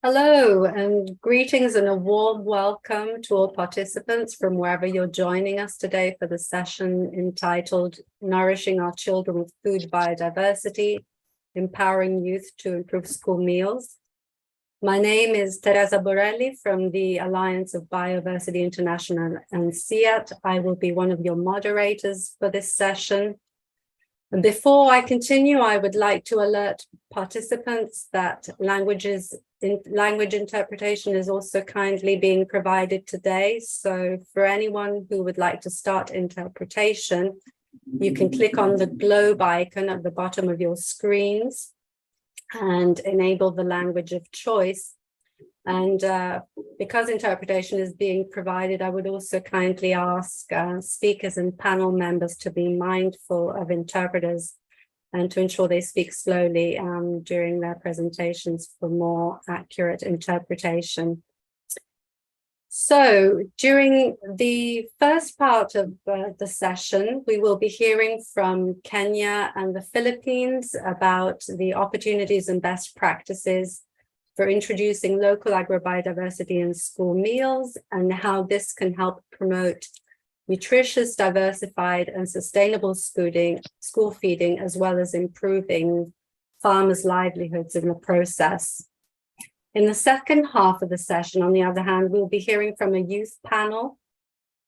Hello, and greetings and a warm welcome to all participants from wherever you're joining us today for the session entitled Nourishing Our Children with Food Biodiversity, Empowering Youth to Improve School Meals. My name is Teresa Borelli from the Alliance of Biodiversity International and SEAT. I will be one of your moderators for this session. And before I continue, I would like to alert participants that language interpretation is also kindly being provided today. So for anyone who would like to start interpretation, you can click on the globe icon at the bottom of your screens and enable the language of choice. And because interpretation is being provided, I would also kindly ask speakers and panel members to be mindful of interpreters and to ensure they speak slowly during their presentations for more accurate interpretation. So during the first part of the session, we will be hearing from Kenya and the Philippines about the opportunities and best practices for introducing local agrobiodiversity in school meals and how this can help promote nutritious, diversified, and sustainable school feeding, as well as improving farmers' livelihoods in the process. In the second half of the session, on the other hand, we'll be hearing from a youth panel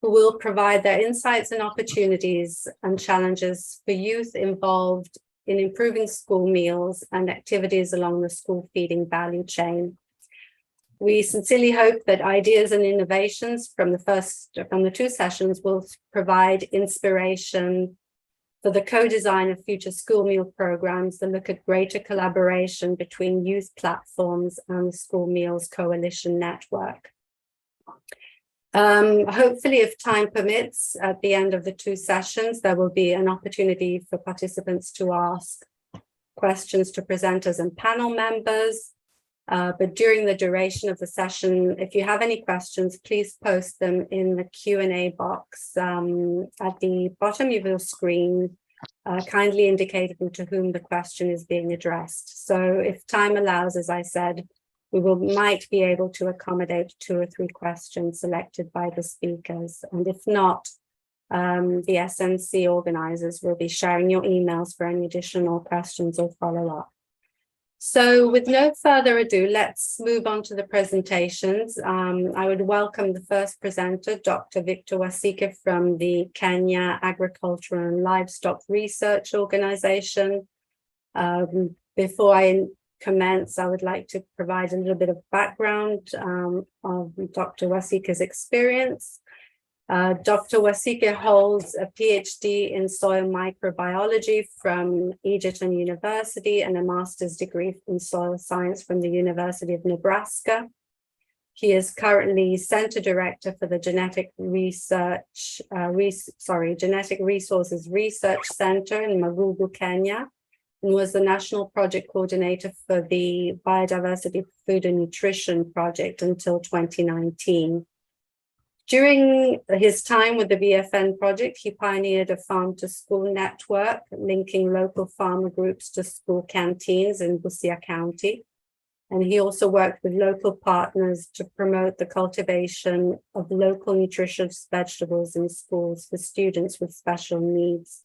who will provide their insights and opportunities and challenges for youth involved in improving school meals and activities along the school feeding value chain. We sincerely hope that ideas and innovations from the two sessions will provide inspiration for the co-design of future school meal programs that look at greater collaboration between youth platforms and the School Meals Coalition Network. Hopefully, if time permits, at the end of the two sessions, there will be an opportunity for participants to ask questions to presenters and panel members. But during the duration of the session, if you have any questions, please post them in the Q&A box at the bottom of your screen, kindly indicating to whom the question is being addressed. So if time allows, as I said, we might be able to accommodate 2 or 3 questions selected by the speakers. And if not, the SNC organizers will be sharing your emails for any additional questions or follow-up. So with no further ado, let's move on to the presentations. I would welcome the first presenter, Dr. Victor Wasike from the Kenya Agriculture and Livestock Research Organization. Before I commence, I would like to provide a little bit of background of Dr. Wasike's experience. Dr. Wasike holds a PhD in soil microbiology from Egerton University and a master's degree in soil science from the University of Nebraska. He is currently Center Director for the Genetic Resources Research Center in Magugu, Kenya, and was the National Project Coordinator for the Biodiversity Food and Nutrition Project until 2019. During his time with the BFN project, he pioneered a farm-to-school network, linking local farmer groups to school canteens in Busia County. And he also worked with local partners to promote the cultivation of local nutritious vegetables in schools for students with special needs.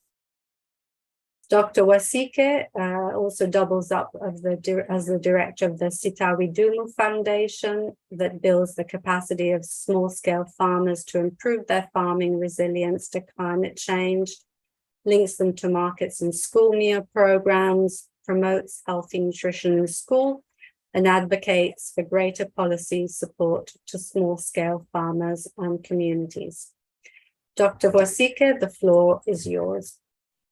Dr. Wasike also doubles up as the director of the Sitawi Dumu Foundation that builds the capacity of small-scale farmers to improve their farming resilience to climate change, links them to markets and school meal programs, promotes healthy nutrition in school, and advocates for greater policy support to small-scale farmers and communities. Dr. Wasike, the floor is yours.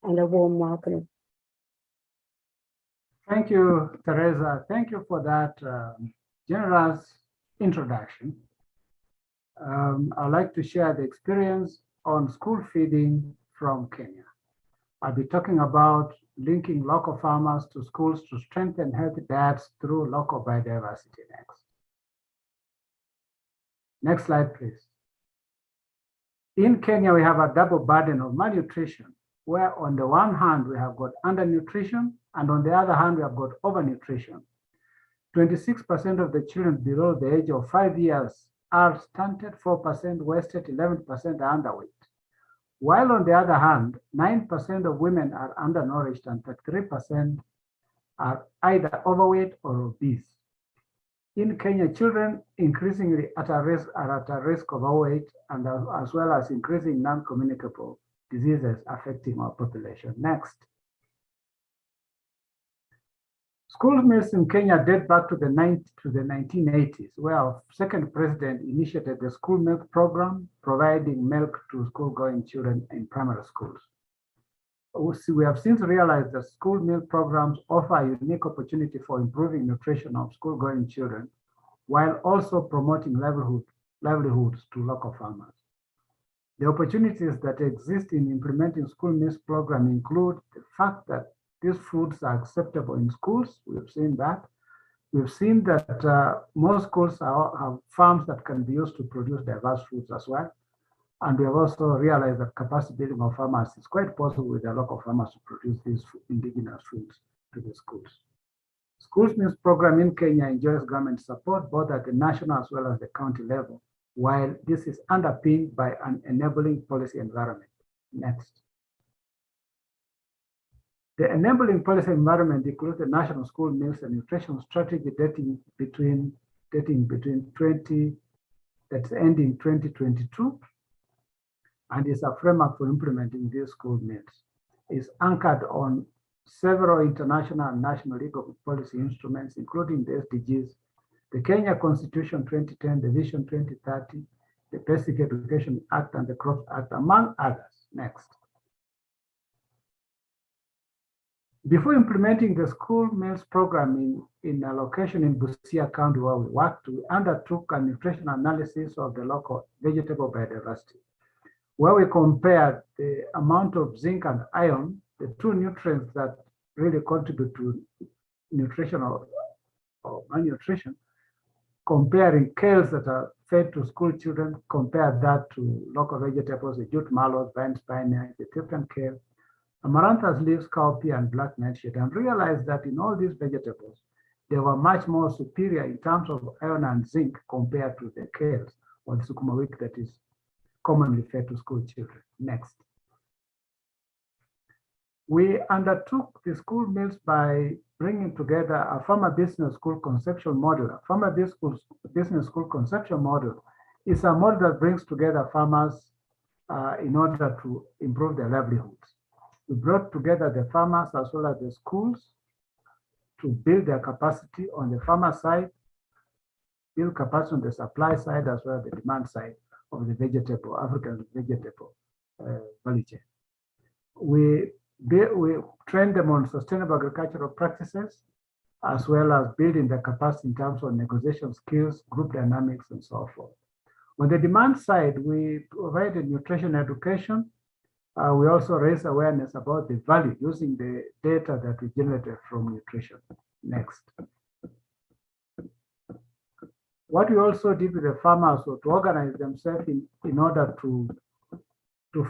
And a warm welcome. Thank you, Teresa. Thank you for that generous introduction. I'd like to share the experience on school feeding from Kenya. I'll be talking about linking local farmers to schools to strengthen healthy diets through local biodiversity next. Next slide, please. In Kenya, we have a double burden of malnutrition, where on the one hand, we have got undernutrition, and on the other hand, we have got overnutrition. 26% of the children below the age of 5 years are stunted, 4% wasted, 11% are underweight. While on the other hand, 9% of women are undernourished and 33% are either overweight or obese. In Kenya, children increasingly are at a risk of overweight and as well as increasing non-communicable diseases affecting our population. Next. School meals in Kenya date back to the 1980s, where our second president initiated the school milk program, providing milk to school-going children in primary schools. We have since realized that school milk programs offer a unique opportunity for improving nutrition of school-going children, while also promoting livelihoods to local farmers. The opportunities that exist in implementing school meals program include the fact that these foods are acceptable in schools. We've seen that. We've seen that most schools have farms that can be used to produce diverse foods as well. And we have also realized that capacity building of farmers is quite possible with the local farmers to produce these indigenous foods to the schools. Schools meals program in Kenya enjoys government support both at the national as well as the county level, while this is underpinned by an enabling policy environment. Next. The enabling policy environment includes the National School Meals and Nutrition Strategy dating between that's ending 2022, and is a framework for implementing these school meals. It's anchored on several international and national legal policy instruments, including the SDGs, the Kenya Constitution 2010, the Vision 2030, the Basic Education Act, and the Crops Act, among others. Next. Before implementing the school meals program in a location in Busia County where we worked, we undertook a nutrition analysis of the local vegetable biodiversity, where we compared the amount of zinc and iron, the two nutrients that really contribute to nutrition or malnutrition, comparing kales that are fed to school children, compare that to local vegetables, the jute mallows, vine spinach, the Ethiopian kale, amaranthus leaves, cowpea, and black nightshade, and realized that in all these vegetables, they were much more superior in terms of iron and zinc compared to the kales or the sukuma wiki that is commonly fed to school children. Next. We undertook the school meals by bringing together a farmer business school conceptual model. A farmer business school conceptual model is a model that brings together farmers in order to improve their livelihoods. We brought together the farmers as well as the schools to build their capacity on the farmer side, build capacity on the supply side as well as the demand side of the vegetable, African vegetable value chain. We train them on sustainable agricultural practices, as well as building the capacity in terms of negotiation skills, group dynamics, and so forth. On the demand side, we provided nutrition education. We also raise awareness about the value using the data that we generated from nutrition. Next. What we also did with the farmers was to organize themselves in order to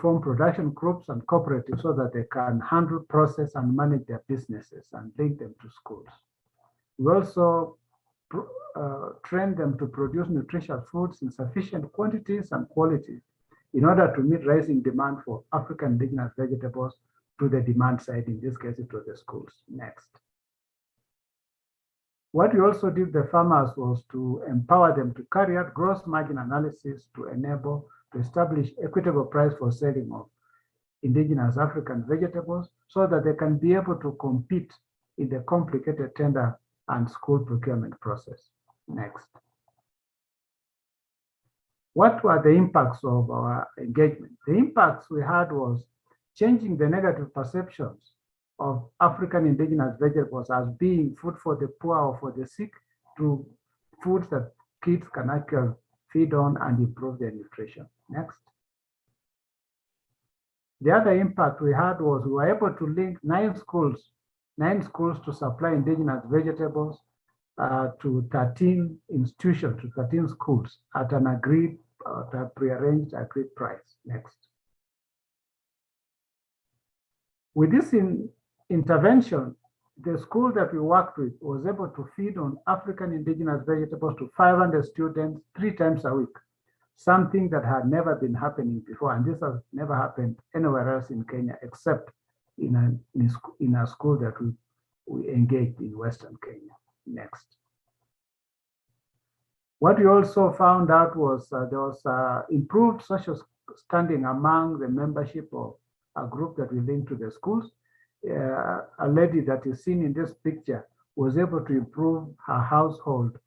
form production groups and cooperatives so that they can handle, process, and manage their businesses and link them to schools. We also train them to produce nutritious foods in sufficient quantities and quality in order to meet rising demand for African indigenous vegetables to the demand side, in this case, it was the schools. Next. What we also did with the farmers was to empower them to carry out gross margin analysis to enable to establish equitable price for selling of indigenous African vegetables so that they can be able to compete in the complicated tender and school procurement process. Next. What were the impacts of our engagement? The impacts we had was changing the negative perceptions of African indigenous vegetables as being food for the poor or for the sick to foods that kids can actually feed on and improve their nutrition. Next. The other impact we had was we were able to link 9 schools to supply indigenous vegetables to 13 institutions, to 13 schools at an agreed, prearranged agreed price. Next. With this intervention, the school that we worked with was able to feed on African indigenous vegetables to 500 students 3 times a week, something that had never been happening before. And this has never happened anywhere else in Kenya except in a school that we engaged in Western Kenya. Next. What we also found out was there was improved social standing among the membership of a group that we linked to the schools. A lady that is seen in this picture was able to improve her household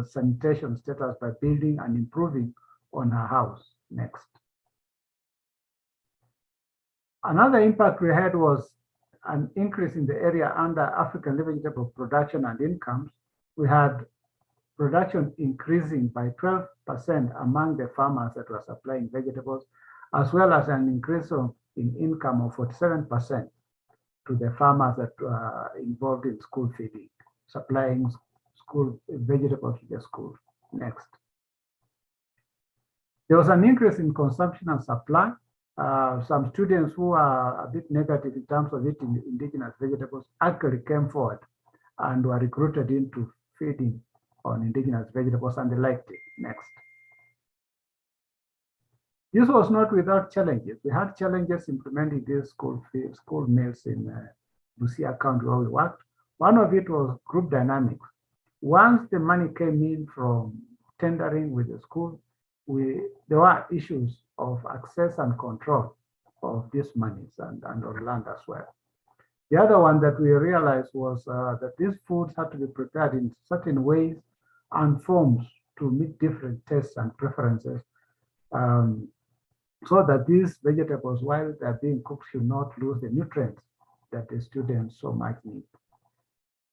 sanitation status by building and improving on her house. Next. Another impact we had was an increase in the area under African vegetable production and incomes. We had production increasing by 12% among the farmers that were supplying vegetables, as well as an increase in income of 47% to the farmers that were involved in school feeding, supplying school vegetables to the schools. Next. There was an increase in consumption and supply. Some students who are a bit negative in terms of eating indigenous vegetables actually came forward and were recruited into feeding on indigenous vegetables, and they liked it. Next. This was not without challenges. We had challenges implementing these school meals in Busia County where we worked. One of it was group dynamics. Once the money came in from tendering with the school, there were issues of access and control of these monies and on land as well. The other one that we realized was that these foods had to be prepared in certain ways and forms to meet different tastes and preferences, so that these vegetables, while they're being cooked, should not lose the nutrients that the students so much need.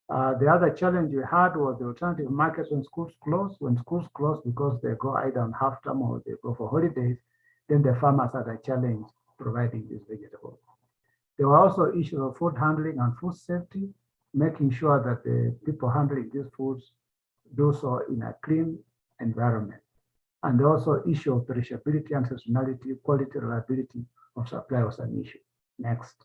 The other challenge we had was the alternative markets when schools close. When schools close because they go either on half term or they go for holidays, then the farmers had a challenge providing these vegetables. There were also issues of food handling and food safety, making sure that the people handling these foods do so in a clean environment. And also issue of perishability and seasonality, quality, reliability of supply was an issue. Next.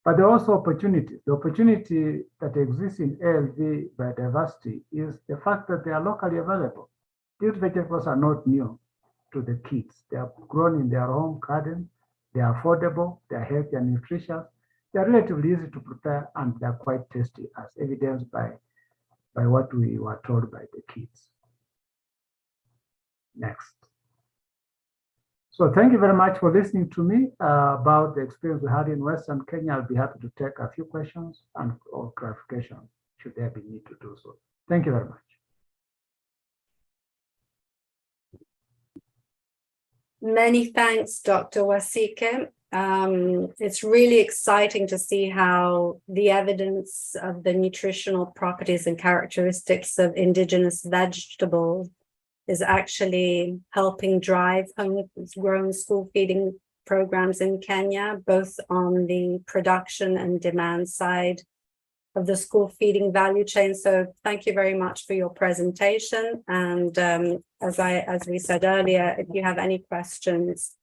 But there are also opportunities. The opportunity that exists in ALV biodiversity is the fact that they are locally available. These vegetables are not new to the kids. They are grown in their own garden. They are affordable, they are healthy and nutritious. They are relatively easy to prepare, and they are quite tasty, as evidenced by what we were told by the kids. Next. So thank you very much for listening to me about the experience we had in Western Kenya. I'll be happy to take a few questions or clarification should there be need to do so. Thank you very much. Many thanks, Dr. Wasike. It's really exciting to see how the evidence of the nutritional properties and characteristics of indigenous vegetables is actually helping drive homegrown school feeding programs in Kenya, both on the production and demand side of the school feeding value chain. So thank you very much for your presentation. And as we said earlier, if you have any questions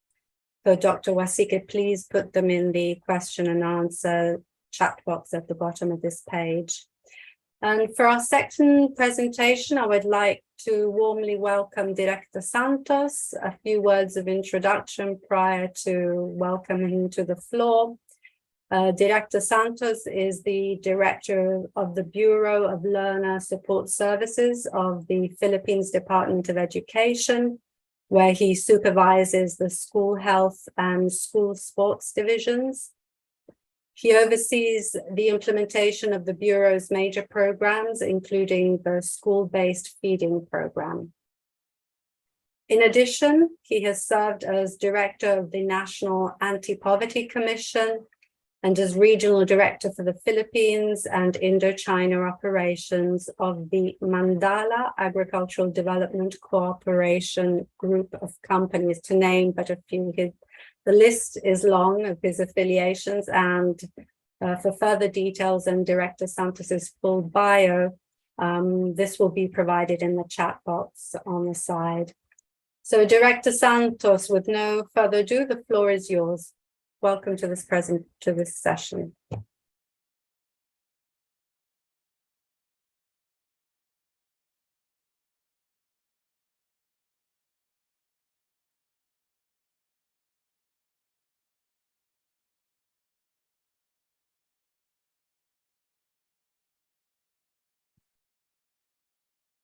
for Dr. Wasike, please put them in the question and answer chat box at the bottom of this page. And for our second presentation, I would like to warmly welcome Director Santos. A few words of introduction prior to welcoming him to the floor. Director Santos is the Director of the Bureau of Learner Support Services of the Philippines Department of Education, where he supervises the school health and school sports divisions. He oversees the implementation of the Bureau's major programs, including the school-based feeding program. In addition, he has served as Director of the National Anti-Poverty Commission and as Regional Director for the Philippines and Indochina operations of the Mandala Agricultural Development Cooperation Group of companies, to name but a few. The list is long of his affiliations, and for further details and Director Santos's full bio, this will be provided in the chat box on the side. So Director Santos, with no further ado, the floor is yours. Welcome to this session.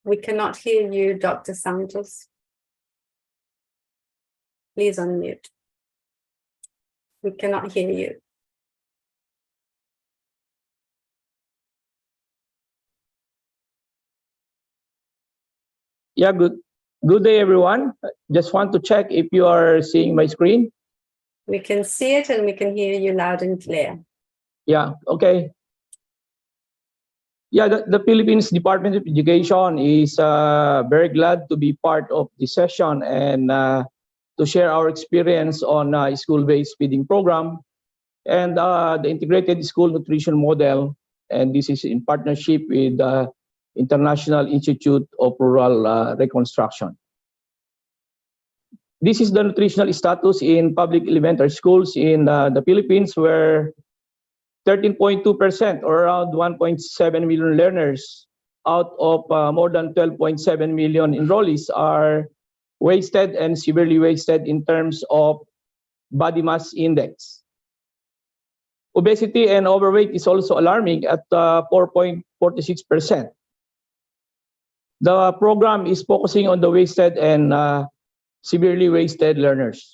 We cannot hear you, Dr. Santos. Please unmute. We cannot hear you. Yeah, good day, everyone. Just want to check if you are seeing my screen. We can see it and we can hear you loud and clear. Yeah, okay. Yeah, the Philippines Department of Education is very glad to be part of this session and to share our experience on school-based feeding program and the integrated school nutrition model. And this is in partnership with the International Institute of Rural Reconstruction. This is the nutritional status in public elementary schools in the Philippines, where 13.2% or around 1.7 million learners out of more than 12.7 million enrollees are wasted and severely wasted in terms of body mass index. Obesity and overweight is also alarming at 4.46%. The program is focusing on the wasted and severely wasted learners.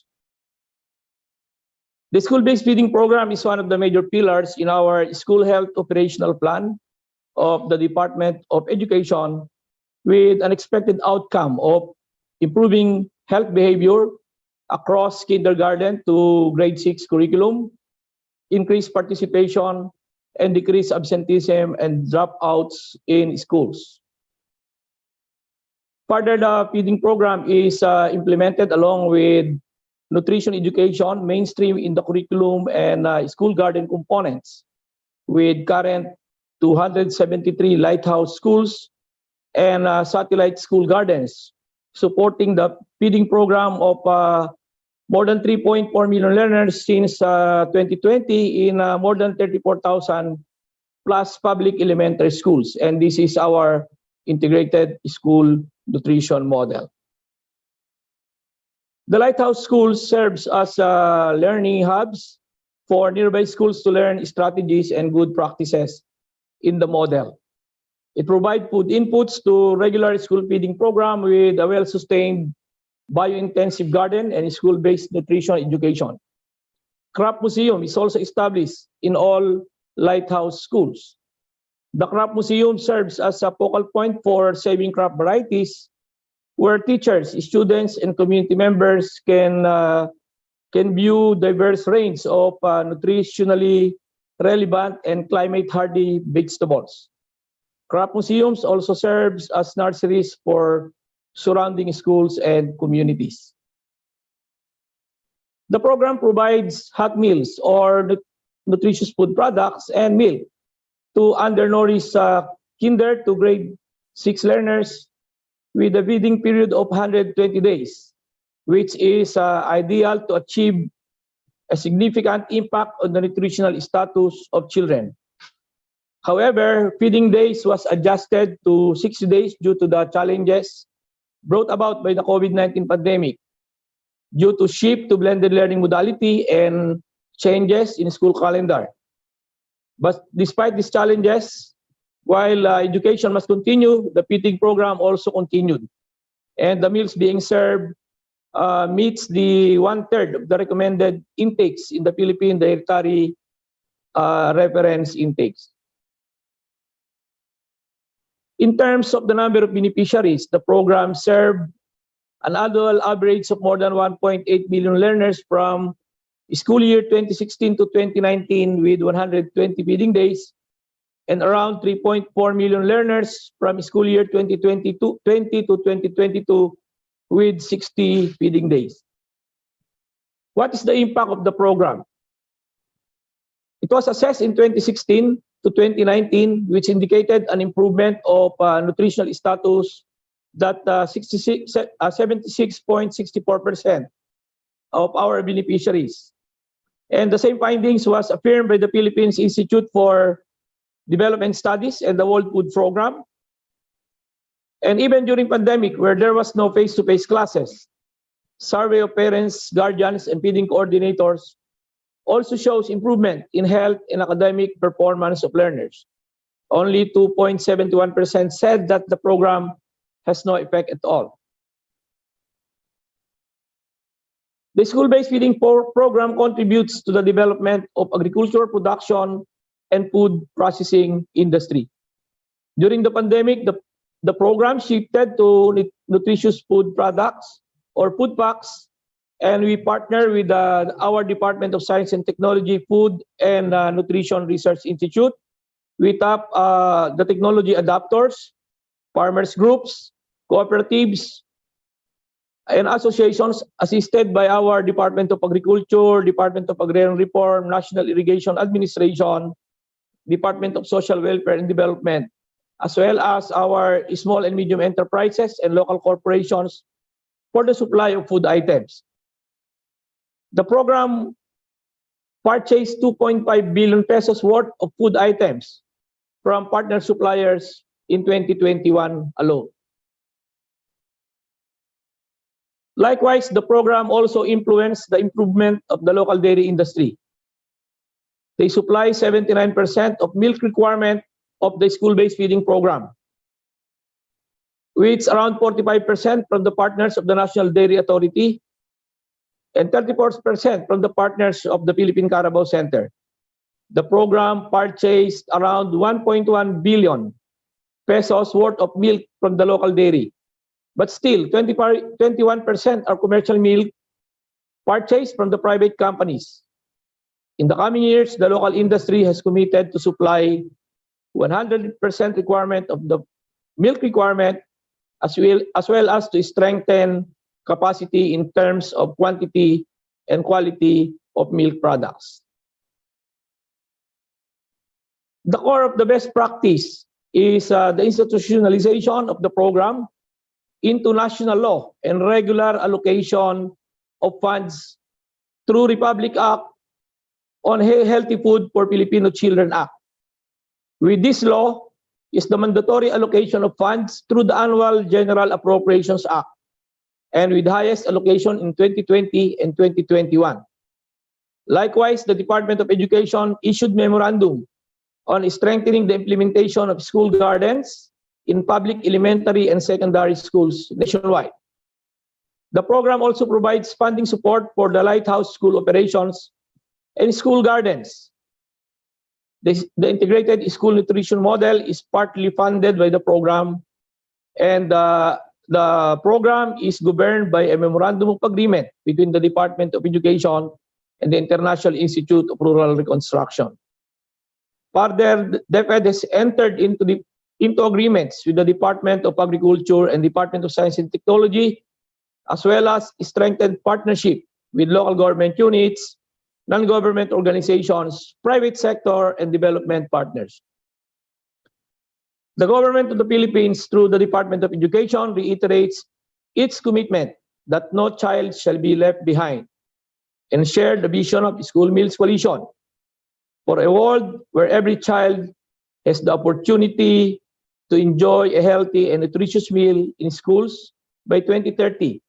The school-based feeding program is one of the major pillars in our school health operational plan of the Department of Education, with an expected outcome of improving health behavior across kindergarten to grade 6 curriculum, increased participation, and decreased absenteeism and dropouts in schools. Further, the feeding program is implemented along with nutrition education mainstream in the curriculum and school garden components, with current 273 lighthouse schools and satellite school gardens, supporting the feeding program of more than 3.4 million learners since 2020 in more than 34,000 plus public elementary schools. And this is our integrated school nutrition model. The Lighthouse Schools serves as learning hubs for nearby schools to learn strategies and good practices in the model. It provides food inputs to regular school feeding program with a well-sustained bio-intensive garden and school-based nutrition education. Crop Museum is also established in all Lighthouse schools. The Crop Museum serves as a focal point for saving crop varieties, where teachers, students, and community members can view diverse range of nutritionally relevant and climate-hardy vegetables. Crop museums also serves as nurseries for surrounding schools and communities. The program provides hot meals or nutritious food products and milk to undernourished kinder to grade 6 learners with a feeding period of 120 days, which is ideal to achieve a significant impact on the nutritional status of children. However, feeding days was adjusted to 60 days due to the challenges brought about by the COVID-19 pandemic, due to shift to blended learning modality and changes in school calendar. But despite these challenges, while education must continue, the feeding program also continued. And the meals being served meets the 1/3 of the recommended intakes in the Philippine Dietary Reference Intakes. In terms of the number of beneficiaries, the program served an annual average of more than 1.8 million learners from school year 2016 to 2019 with 120 feeding days, and around 3.4 million learners from school year 2020 to 2022 with 60 feeding days. What is the impact of the program? It was assessed in 2016 to 2019, which indicated an improvement of nutritional status that 76.64% of our beneficiaries. And the same findings was affirmed by the Philippines Institute for Development Studies and the World Food Program. And even during pandemic, where there was no face-to-face classes, survey of parents, guardians, and feeding coordinators also shows improvement in health and academic performance of learners. Only 2.71% said that the program has no effect at all. The school-based feeding program contributes to the development of agricultural production and food processing industry. During the pandemic, the program shifted to nutritious food products or food packs, and we partner with our Department of Science and Technology, Food and Nutrition Research Institute. We tap the technology adapters, farmers groups, cooperatives, and associations assisted by our Department of Agriculture, Department of Agrarian Reform, National Irrigation Administration, Department of Social Welfare and Development, as well as our small and medium enterprises and local corporations for the supply of food items. The program purchased 2.5 billion pesos worth of food items from partner suppliers in 2021 alone. Likewise, the program also influenced the improvement of the local dairy industry. They supply 79% of milk requirement of the school-based feeding program, with around 45% from the partners of the National Dairy Authority and 34% from the partners of the Philippine Carabao Center. The program purchased around 1.1 billion pesos worth of milk from the local dairy. But still, 21% are commercial milk purchased from the private companies. In the coming years, the local industry has committed to supply 100% requirement of the milk requirement, as well as to strengthen capacity in terms of quantity and quality of milk products. The core of the best practice is the institutionalization of the program into national law and regular allocation of funds through Republic Act on Healthy Food for Filipino Children Act. With this law is the mandatory allocation of funds through the Annual General Appropriations Act, and with highest allocation in 2020 and 2021. Likewise, the Department of Education issued memorandum on strengthening the implementation of school gardens in public elementary and secondary schools nationwide. The program also provides funding support for the lighthouse school operations and school gardens. The integrated school nutrition model is partly funded by the program, and the program is governed by a memorandum of agreement between the Department of Education and the International Institute of Rural Reconstruction. Further, DepEd has entered into agreements with the Department of Agriculture and Department of Science and Technology, as well as strengthened partnership with local government units, non-government organizations, private sector, and development partners. The government of the Philippines, through the Department of Education, reiterates its commitment that no child shall be left behind and share the vision of School Meals Coalition for a world where every child has the opportunity to enjoy a healthy and nutritious meal in schools by 2030,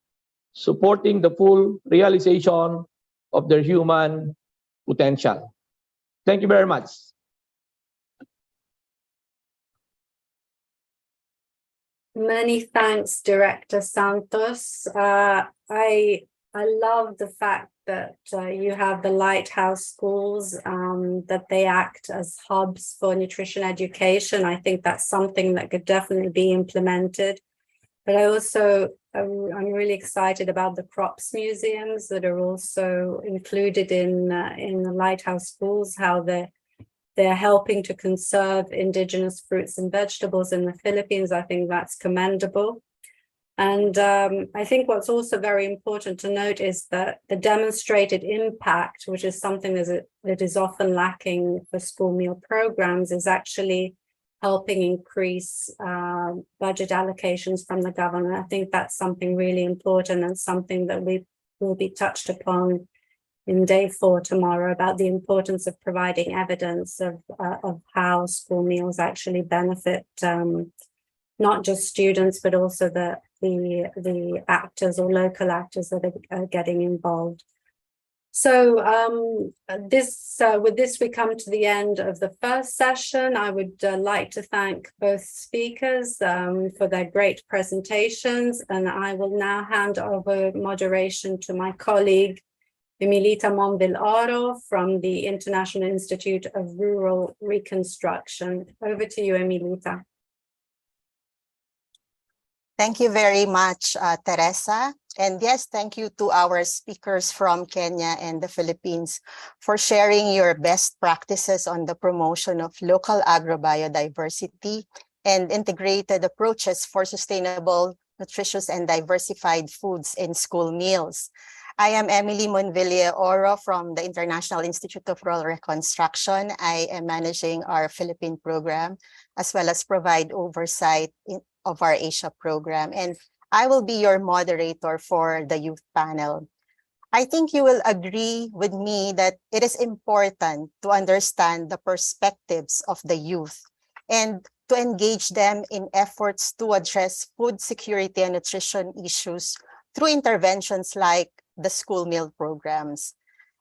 supporting the full realization of their human potential. Thank you very much. Many thanks, Director Santos. I love the fact that you have the lighthouse schools, that they act as hubs for nutrition education. I think that's something that could definitely be implemented. But I'm really excited about the crops museums that are also included in the lighthouse schools, how they're helping to conserve indigenous fruits and vegetables in the Philippines. I think that's commendable. And I think what's also very important to note is that the demonstrated impact, which is something that is often lacking for school meal programs, is actually helping increase budget allocations from the government. I think that's something really important and something that we will be touched upon in day 4 tomorrow, about the importance of providing evidence of how school meals actually benefit not just students, but also the actors or local actors that are getting involved. So with this, we come to the end of the first session. I would like to thank both speakers for their great presentations, and I will now hand over moderation to my colleague, Emilita Monville-Oro from the International Institute of Rural Reconstruction. Over to you, Emilita. Thank you very much, Teresa. And yes, thank you to our speakers from Kenya and the Philippines for sharing your best practices on the promotion of local agrobiodiversity and integrated approaches for sustainable, nutritious, and diversified foods in school meals. I am Emily Monville-Oro from the International Institute of Rural Reconstruction. I am managing our Philippine program, as well as provide oversight of our Asia program. And I will be your moderator for the youth panel. I think you will agree with me that it is important to understand the perspectives of the youth and to engage them in efforts to address food security and nutrition issues through interventions like the school meal programs.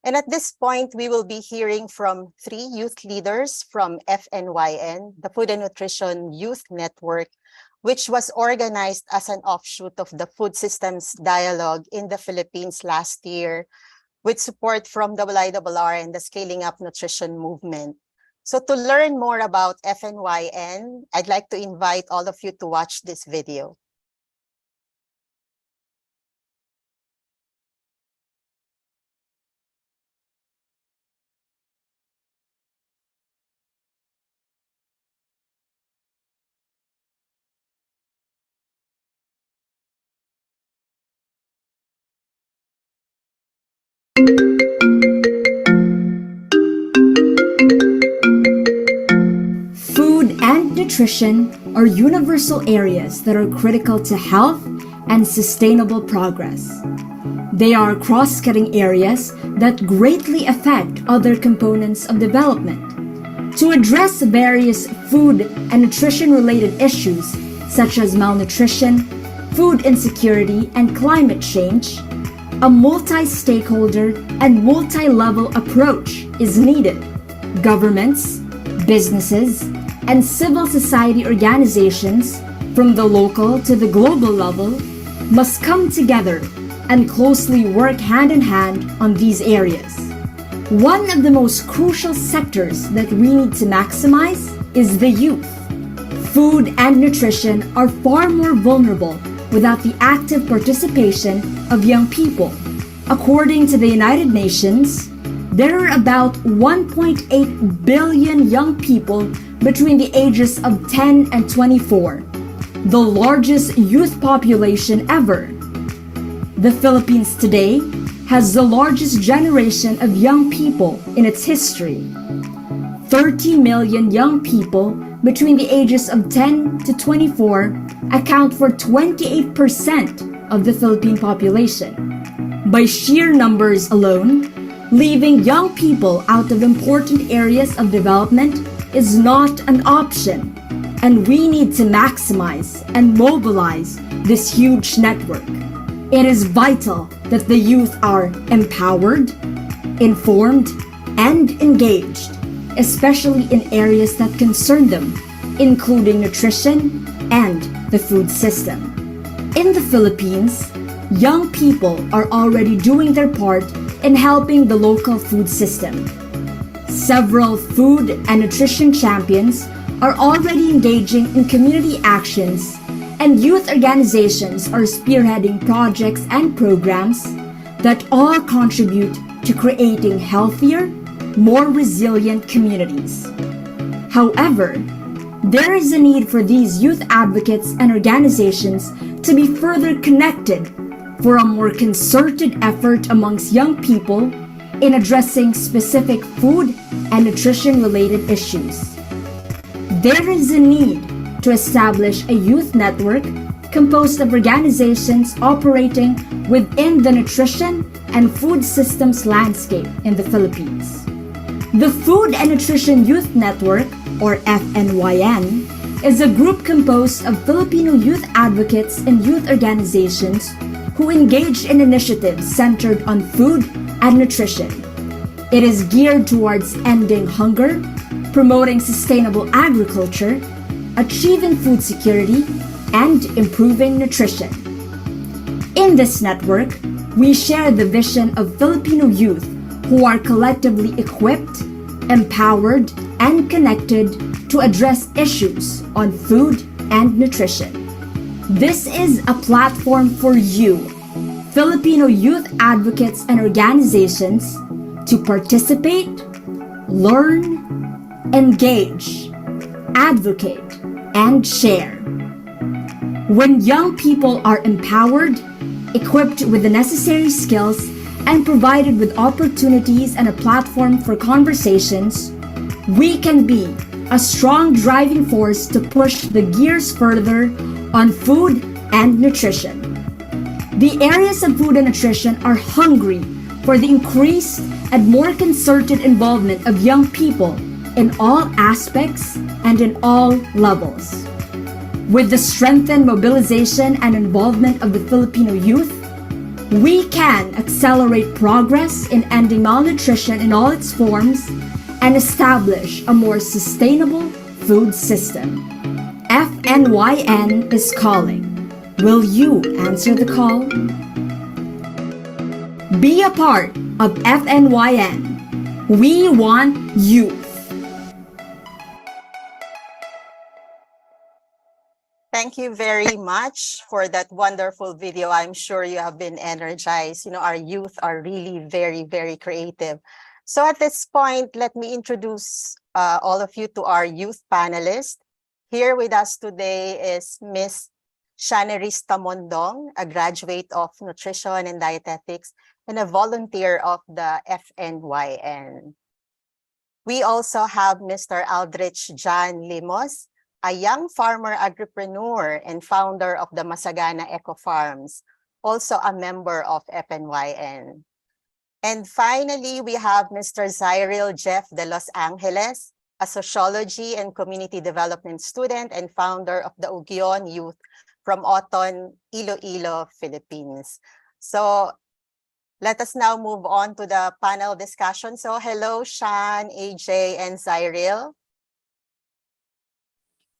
And at this point, we will be hearing from 3 youth leaders from FNYN, the Food and Nutrition Youth Network, which was organized as an offshoot of the Food Systems Dialogue in the Philippines last year, with support from IIRR and the Scaling Up Nutrition Movement. So to learn more about FNYN, I'd like to invite all of you to watch this video. Food and nutrition are universal areas that are critical to health and sustainable progress. They are cross-cutting areas that greatly affect other components of development. To address various food and nutrition-related issues such as malnutrition, food insecurity, and climate change, a multi-stakeholder and multi-level approach is needed. Governments, businesses, and civil society organizations, from the local to the global level, must come together and closely work hand in hand on these areas. One of the most crucial sectors that we need to maximize is the youth. Food and nutrition are far more vulnerable without the active participation of young people. According to the United Nations, there are about 1.8 billion young people between the ages of 10 and 24, the largest youth population ever. The Philippines today has the largest generation of young people in its history. 30 million young people between the ages of 10 to 24 account for 28% of the Philippine population. By sheer numbers alone, leaving young people out of important areas of development is not an option, and we need to maximize and mobilize this huge network. It is vital that the youth are empowered, informed, and engaged, especially in areas that concern them, including nutrition and the food system. In the Philippines, young people are already doing their part in helping the local food system. Several food and nutrition champions are already engaging in community actions, and youth organizations are spearheading projects and programs that all contribute to creating healthier, more resilient communities. However, there is a need for these youth advocates and organizations to be further connected for a more concerted effort amongst young people in addressing specific food and nutrition-related issues. There is a need to establish a youth network composed of organizations operating within the nutrition and food systems landscape in the Philippines. The Food and Nutrition Youth Network, or FNYN, is a group composed of Filipino youth advocates and youth organizations who engage in initiatives centered on food and nutrition. It is geared towards ending hunger, promoting sustainable agriculture, achieving food security, and improving nutrition. In this network, we share the vision of Filipino youth who are collectively equipped, empowered, and connected to address issues on food and nutrition. This is a platform for you, Filipino youth advocates and organizations, to participate, learn, engage, advocate, and share. When young people are empowered, equipped with the necessary skills, and provided with opportunities and a platform for conversations, we can be a strong driving force to push the gears further on food and nutrition. The areas of food and nutrition are hungry for the increased and more concerted involvement of young people in all aspects and in all levels. With the strengthened mobilization and involvement of the Filipino youth, we can accelerate progress in ending malnutrition in all its forms and establish a more sustainable food system. FNYN is calling. Will you answer the call? Be a part of FNYN. We want youth. Thank you very much for that wonderful video. I'm sure you have been energized. Our youth are really very, very creative. So at this point, let me introduce all of you to our youth panelists. Here with us today is Miss Shaneris Tamondong, a graduate of Nutrition and Dietetics and a volunteer of the FNYN. We also have Mr. Aldrich John Limos, a young farmer agripreneur and founder of the Masagana Eco Farms, also a member of FNYN. And finally, we have Mr. Cyril Jeff de Los Angeles, a sociology and community development student and founder of the Ugyon Youth from Oton, Iloilo, Philippines. So let us now move on to the panel discussion. So hello, Sean, AJ, and Cyril.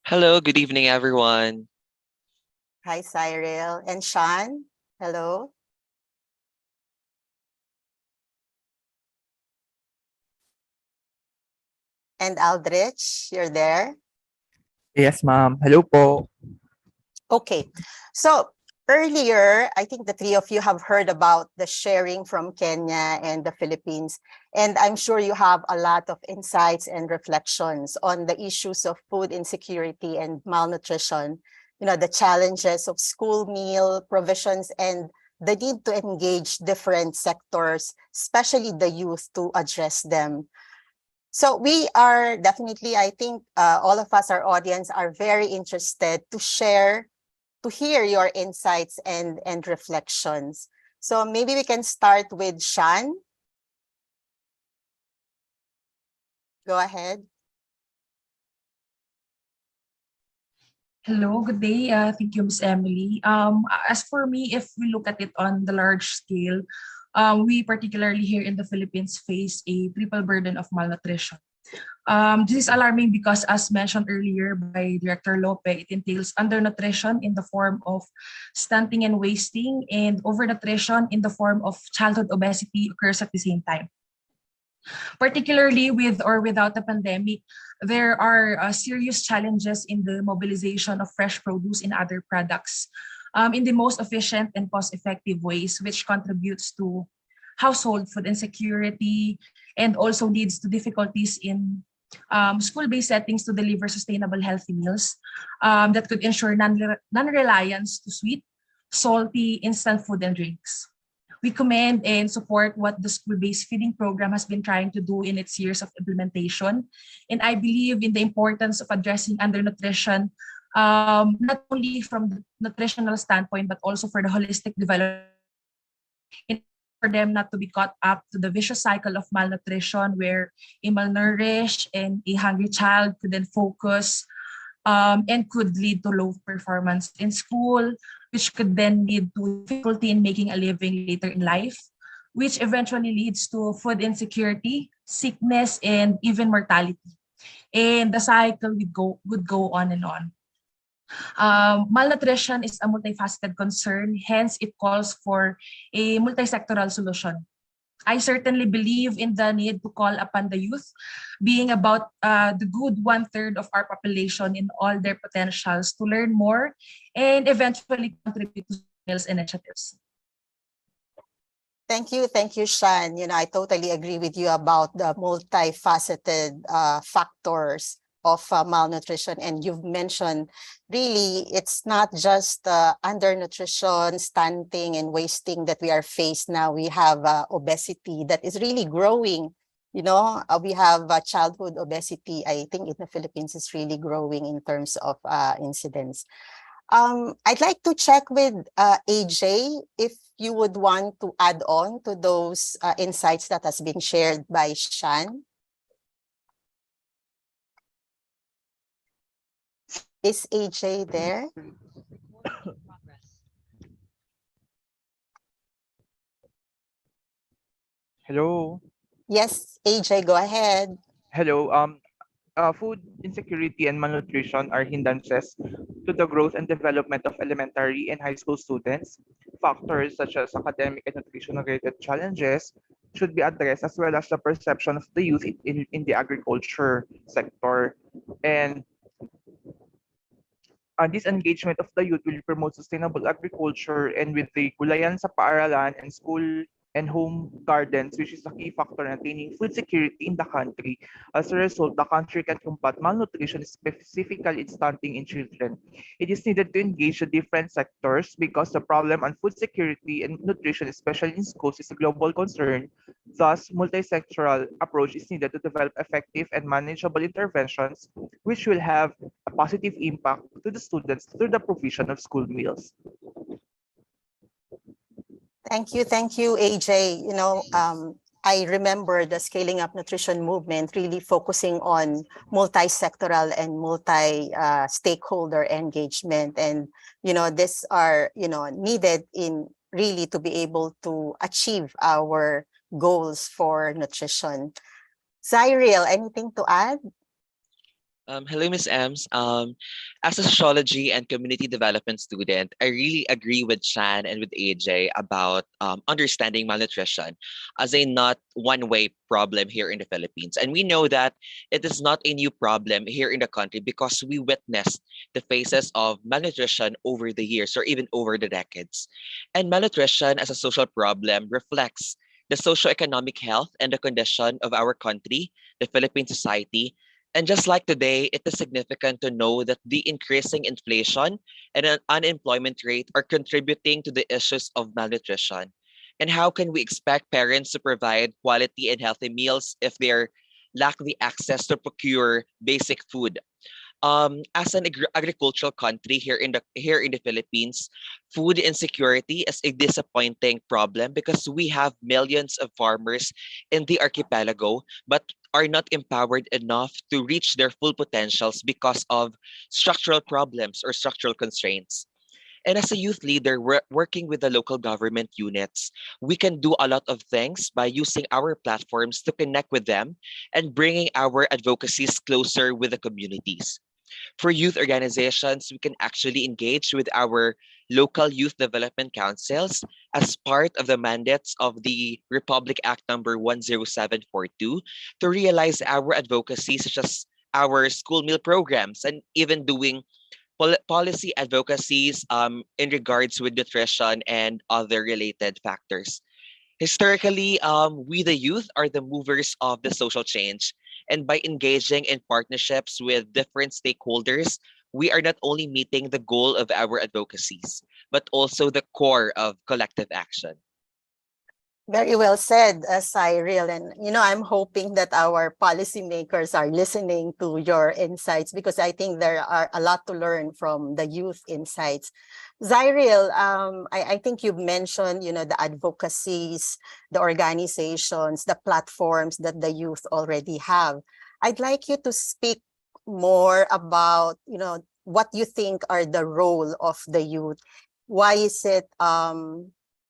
Hello, good evening, everyone. Hi, Cyril. And Sean, hello. And Aldrich, you're there? Yes, ma'am. Hello po. Okay, so earlier, I think the three of you have heard about the sharing from Kenya and the Philippines, and I'm sure you have a lot of insights and reflections on the issues of food insecurity and malnutrition, the challenges of school meal provisions and the need to engage different sectors, especially the youth, to address them. So we are definitely, I think all of us, our audience, are very interested to hear your insights and reflections. So maybe we can start with Sean. Go ahead. Hello, good day. Thank you, Ms. Emily. As for me, if we look at it on the large scale, we particularly here in the Philippines face a triple burden of malnutrition. This is alarming because, as mentioned earlier by Director Lope, it entails undernutrition in the form of stunting and wasting, and overnutrition in the form of childhood obesity occurs at the same time. Particularly with or without the pandemic, there are serious challenges in the mobilization of fresh produce and other products in the most efficient and cost-effective ways, which contributes to household food insecurity and also leads to difficulties in school-based settings to deliver sustainable, healthy meals that could ensure non-reliance to sweet, salty, instant food and drinks. We commend and support what the school-based feeding program has been trying to do in its years of implementation. And I believe in the importance of addressing undernutrition, not only from the nutritional standpoint, but also for the holistic development, for them not to be caught up to the vicious cycle of malnutrition where a malnourished and a hungry child could then focus and could lead to low performance in school, which could then lead to difficulty in making a living later in life. which eventually leads to food insecurity, sickness, and even mortality. And the cycle would go on and on. Malnutrition is a multifaceted concern, hence it calls for a multi-sectoral solution. I certainly believe in the need to call upon the youth, being about the good one-third of our population in all their potentials to learn more and eventually contribute to meals initiatives. Thank you, Shan. I totally agree with you about the multifaceted factors of malnutrition. And you've mentioned really it's not just undernutrition, stunting, and wasting that we are faced now. We have obesity that is really growing. We have childhood obesity. I think in the Philippines is really growing in terms of incidence. I'd like to check with AJ if you would want to add on to those insights that has been shared by Shan. Is AJ there? Hello. Yes, AJ, go ahead. Hello. Food insecurity and malnutrition are hindrances to the growth and development of elementary and high school students. Factors such as academic and nutrition-related challenges should be addressed, as well as the perception of the youth in the agriculture sector. And this engagement of the youth will promote sustainable agriculture, and with the gulayan sa paaralan and school and home gardens, which is a key factor in attaining food security in the country. As a result, the country can combat malnutrition, specifically in stunting in children. It is needed to engage the different sectors because the problem on food security and nutrition, especially in schools, is a global concern. Thus, multi-sectoral approach is needed to develop effective and manageable interventions, which will have a positive impact to the students through the provision of school meals. Thank you, AJ. I remember the Scaling Up Nutrition movement really focusing on multi-sectoral and multi-stakeholder engagement. And, these are, needed in really to be able to achieve our goals for nutrition. Cyril, anything to add? Hello, Miss Ems. As a sociology and community development student, I really agree with Shan and with AJ about understanding malnutrition as a not one-way problem here in the Philippines. And we know that it is not a new problem here in the country because we witnessed the phases of malnutrition over the years or even over the decades. And malnutrition as a social problem reflects the socioeconomic health and the condition of our country, the Philippine society. And just like today, it is significant to know that the increasing inflation and an unemployment rate are contributing to the issues of malnutrition. And how can we expect parents to provide quality and healthy meals if they lack the access to procure basic food? As an agricultural country here in the Philippines, food insecurity is a disappointing problem because we have millions of farmers in the archipelago, but are not empowered enough to reach their full potentials because of structural problems or structural constraints. And as a youth leader, working with the local government units, we can do a lot of things by using our platforms to connect with them and bringing our advocacies closer with the communities. For youth organizations, we can actually engage with our local youth development councils as part of the mandates of the Republic Act number 10742 to realize our advocacy, such as our school meal programs and even doing policy advocacies in regards with nutrition and other related factors. Historically, we the youth are the movers of the social change. And by engaging in partnerships with different stakeholders, we are not only meeting the goal of our advocacies, but also the core of collective action. Very well said, Cyril. And, I'm hoping that our policymakers are listening to your insights because I think there are a lot to learn from the youth insights. Cyril, I think you've mentioned, the advocacies, the organizations, the platforms that the youth already have. I'd like you to speak more about, what you think are the role of the youth. Why is it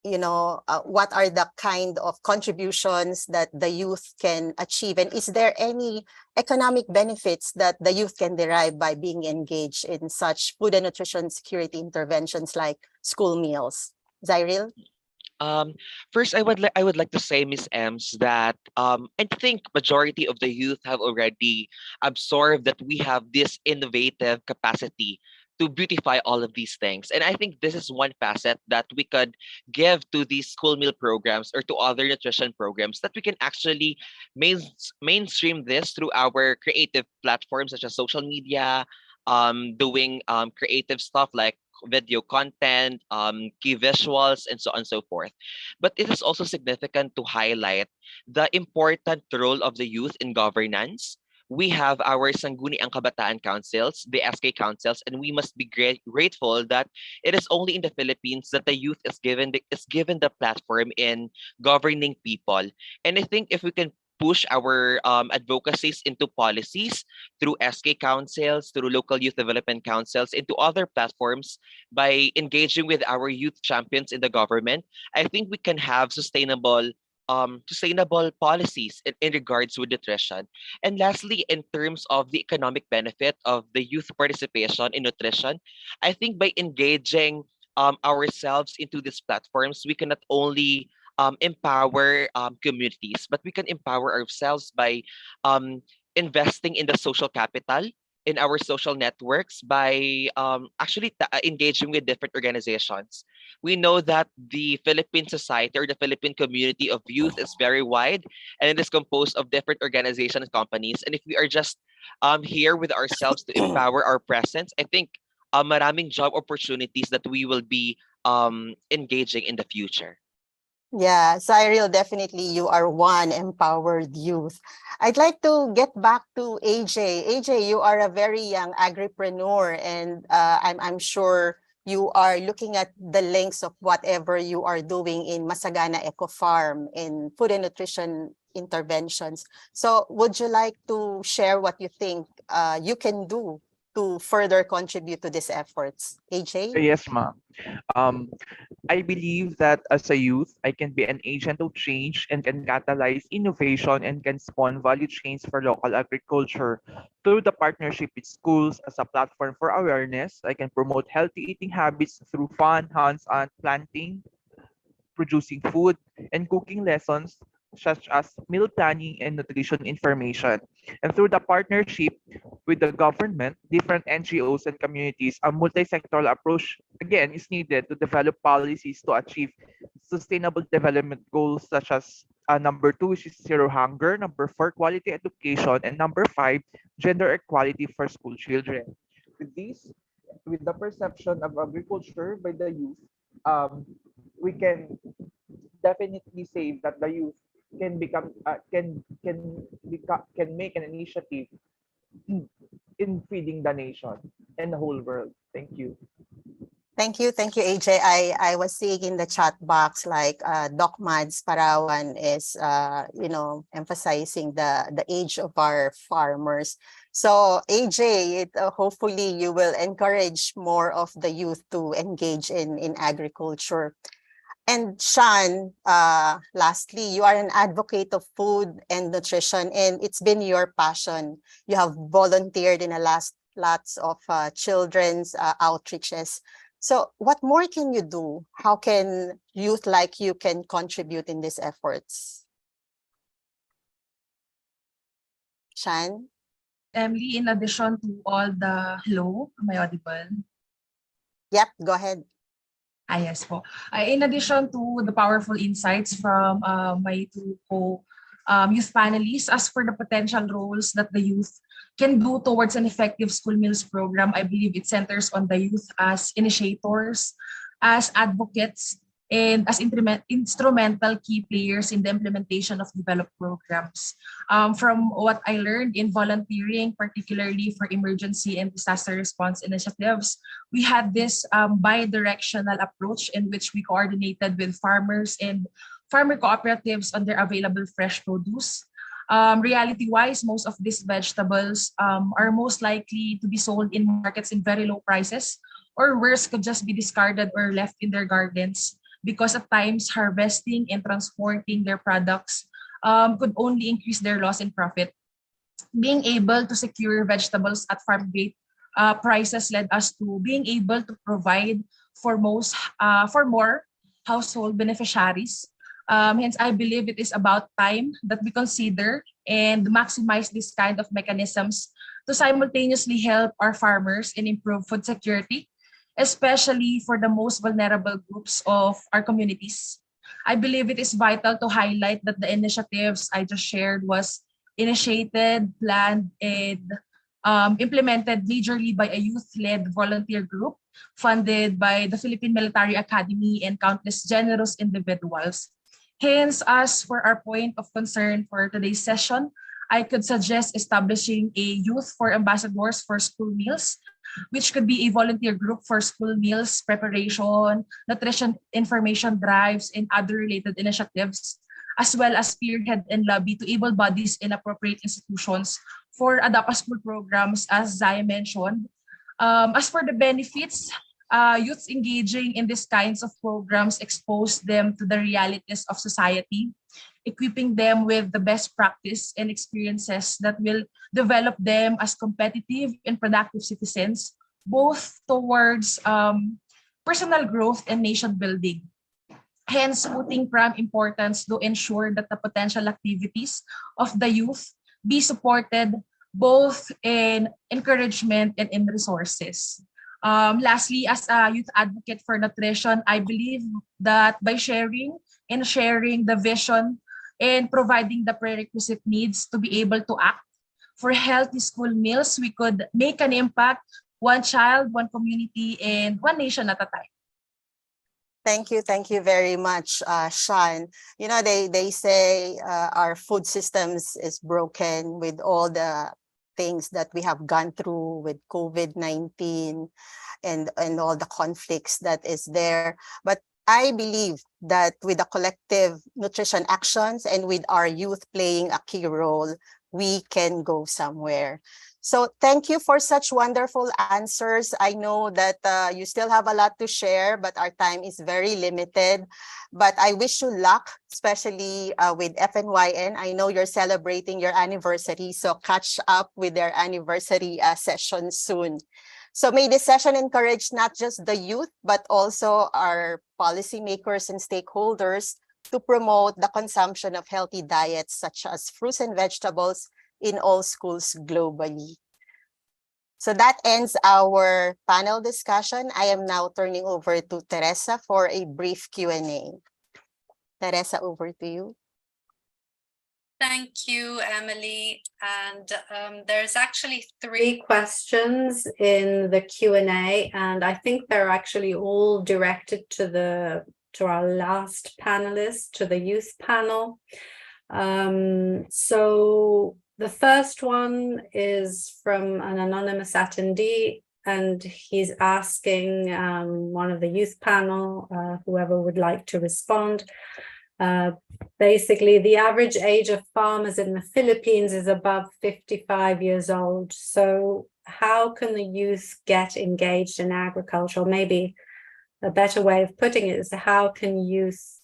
what are the kind of contributions that the youth can achieve? And is there any economic benefits that the youth can derive by being engaged in such food and nutrition security interventions like school meals? Zyril? First, I would like to say, Miss Ems, that I think majority of the youth have already absorbed that we have this innovative capacity to beautify all of these things. And I think this is one facet that we could give to these school meal programs or to other nutrition programs, that we can actually mainstream this through our creative platforms such as social media, doing creative stuff like video content, key visuals, and so on and so forth. But it is also significant to highlight the important role of the youth in governance. We have our Sangguniang Kabataan Councils, the SK Councils, and we must be grateful that it is only in the Philippines that the youth is given the platform in governing people. And I think if we can push our advocacies into policies through SK councils, through local youth development councils, into other platforms by engaging with our youth champions in the government, I think we can have sustainable policies in regards with nutrition. And lastly, in terms of the economic benefit of the youth participation in nutrition, I think by engaging ourselves into these platforms, we can not only empower communities, but we can empower ourselves by investing in the social capital, in our social networks, by engaging with different organizations. We know that the Philippine society or the Philippine community of youth is very wide, and it is composed of different organizations and companies. And if we are just here with ourselves to empower our presence, I think maraming job opportunities that we will be engaging in the future. Yeah, Cyril, definitely you are one empowered youth. I'd like to get back to AJ. AJ, you are a very young agripreneur, and I'm sure you are looking at the links of whatever you are doing in Masagana Eco Farm in food and nutrition interventions. So would you like to share what you think you can do to further contribute to these efforts? AJ? Yes, ma'am. Um, I believe that as a youth, I can be an agent of change and can catalyze innovation and can spawn value chains for local agriculture. Through the partnership with schools as a platform for awareness, I can promote healthy eating habits through fun, hands-on planting, producing food, and cooking lessons such as meal planning and nutrition information. And through the partnership with the government, different NGOs and communities, a multi-sectoral approach again is needed to develop policies to achieve sustainable development goals such as number 2, which is zero hunger, number 4, quality education, and number 5, gender equality for school children. With these, with the perception of agriculture by the youth, we can definitely say that the youth can become can make an initiative in feeding the nation and the whole world. Thank you. Thank you, AJ. I was seeing in the chat box like Doc Mads Parawan is emphasizing the age of our farmers. So AJ, hopefully you will encourage more of the youth to engage in agriculture. And Sean, lastly, you are an advocate of food and nutrition, and it's been your passion. You have volunteered in lots of children's outreaches. So what more can you do? How can youth like you can contribute in these efforts? Sean? Emily, in addition to all the, hello, am I audible? Yep, go ahead. Yes po. In addition to the powerful insights from my two youth panelists, as for the potential roles that the youth can do towards an effective school meals program, I believe it centers on the youth as initiators, as advocates, and as instrumental key players in the implementation of developed programs. From what I learned in volunteering, particularly for emergency and disaster response initiatives, we had this bi-directional approach in which we coordinated with farmers and farmer cooperatives on their available fresh produce. Reality-wise, most of these vegetables are most likely to be sold in markets in very low prices, or worse, could just be discarded or left in their gardens because at times harvesting and transporting their products could only increase their loss in profit. Being able to secure vegetables at farm gate prices led us to being able to provide for more household beneficiaries. Hence, I believe it is about time that we consider and maximize this kind of mechanisms to simultaneously help our farmers and improve food security, especially for the most vulnerable groups of our communities. I believe it is vital to highlight that the initiatives I just shared was initiated, planned, and implemented majorly by a youth-led volunteer group funded by the Philippine Military Academy and countless generous individuals. Hence, as for our point of concern for today's session, I could suggest establishing a youth for ambassadors for school meals, which could be a volunteer group for school meals preparation, nutrition information drives, and other related initiatives, as well as spearhead and lobby to able bodies in appropriate institutions for Adapt a School programs, as Zaya mentioned. As for the benefits, youths engaging in these kinds of programs expose them to the realities of society, equipping them with the best practice and experiences that will develop them as competitive and productive citizens, both towards personal growth and nation building. Hence, putting prime importance to ensure that the potential activities of the youth be supported both in encouragement and in resources. Lastly, as a youth advocate for nutrition, I believe that by sharing the vision and providing the prerequisite needs to be able to act for healthy school meals, we could make an impact, one child, one community, and one nation at a time. Thank you very much, Sean. You know, they say our food systems is broken with all the things that we have gone through with COVID-19 and all the conflicts that is there. But I believe that with the collective nutrition actions and with our youth playing a key role, we can go somewhere. So thank you for such wonderful answers. I know that you still have a lot to share, but our time is very limited. But I wish you luck, especially with FNYN. I know you're celebrating your anniversary, so catch up with their anniversary session soon. So may this session encourage not just the youth, but also our policymakers and stakeholders to promote the consumption of healthy diets such as fruits and vegetables in all schools globally. So that ends our panel discussion. I am now turning over to Teresa for a brief Q&A. Teresa, over to you. Thank you, Emily. And there's actually 3 questions in the Q&A, and I think they're actually all directed to our last panelist, to the youth panel. So the first one is from an anonymous attendee, and he's asking one of the youth panel, whoever would like to respond. Basically, the average age of farmers in the Philippines is above 55 years old. So how can the youth get engaged in agriculture? Or maybe a better way of putting it is, how can youth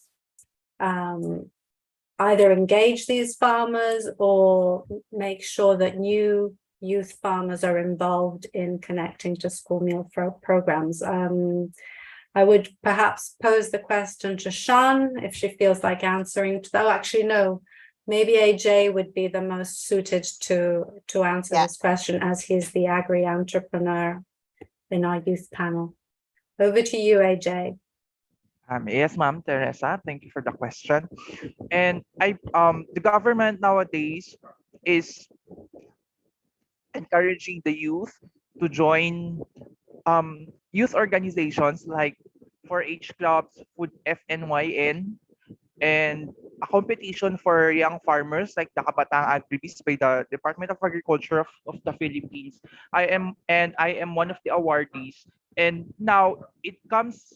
either engage these farmers or make sure that new youth farmers are involved in connecting to school meal programs? I would perhaps pose the question to Sean if she feels like answering to that. Oh, actually, no, maybe AJ would be the most suited to answer this question, as he's the agri-entrepreneur in our youth panel. Over to you, AJ. Yes, ma'am, Teresa. Thank you for the question. And the government nowadays is encouraging the youth to join youth organizations like 4-H clubs, Food FNYN, and a competition for young farmers like the Kabatang Agribees by the Department of Agriculture of the Philippines. I am one of the awardees. And now it comes,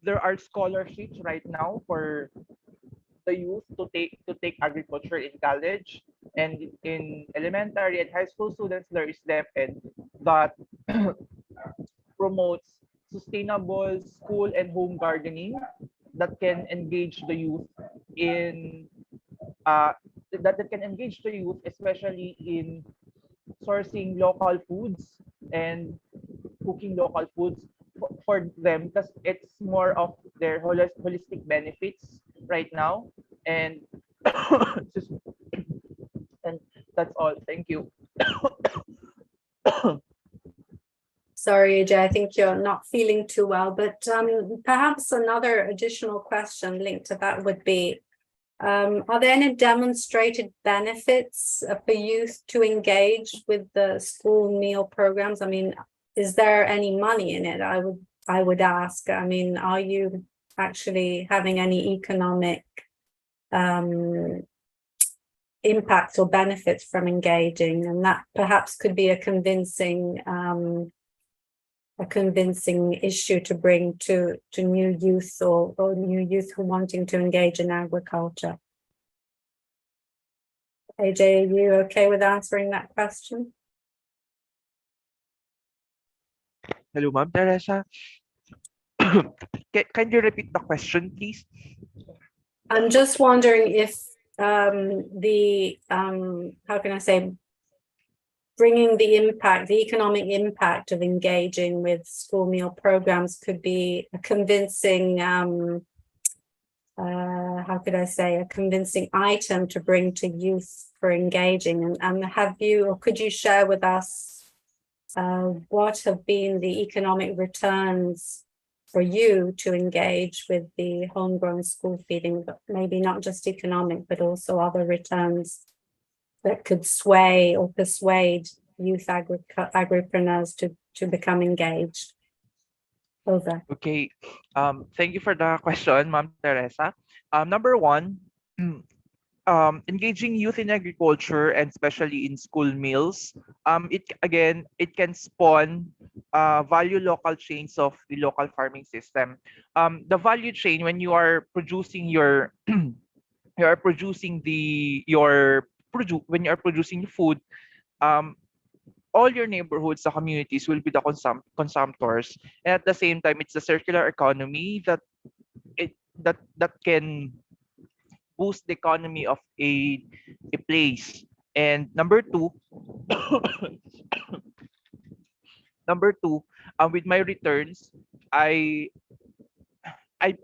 there are scholarships right now for the youth to take agriculture in college, and in elementary and high school students there is DepEd that promotes sustainable school and home gardening that can engage the youth in that can engage the youth, especially in sourcing local foods and cooking local foods for them, because it's more of their holistic benefits right now. And and that's all. Thank you. Sorry, AJ, I think you're not feeling too well, but perhaps another additional question linked to that would be, are there any demonstrated benefits for youth to engage with the school meal programs? I mean, is there any money in it? I would ask. I mean, are you actually having any economic impact or benefits from engaging? And that perhaps could be a convincing issue to bring to new youth or new youth who are wanting to engage in agriculture. AJ, are you okay with answering that question? Hello, Ma'am Teresa. Can you repeat the question, please? I'm just wondering if the how can I say, bringing the economic impact of engaging with school meal programs could be a convincing, how could I say, a convincing item to bring to youth for engaging. And have you, or could you share with us what have been the economic returns for you to engage with the homegrown school feeding, but maybe not just economic, but also other returns that could sway or persuade youth agripreneurs to become engaged? Over. Okay. Thank you for the question, Ma'am Teresa. Number one, engaging youth in agriculture and especially in school meals, it can spawn value local chains of the local farming system. The value chain, when you are producing your you are producing when you are producing food, all your neighborhoods, the communities will be the consumptors, and at the same time, it's a circular economy that can boost the economy of a place. And number two, with my returns, I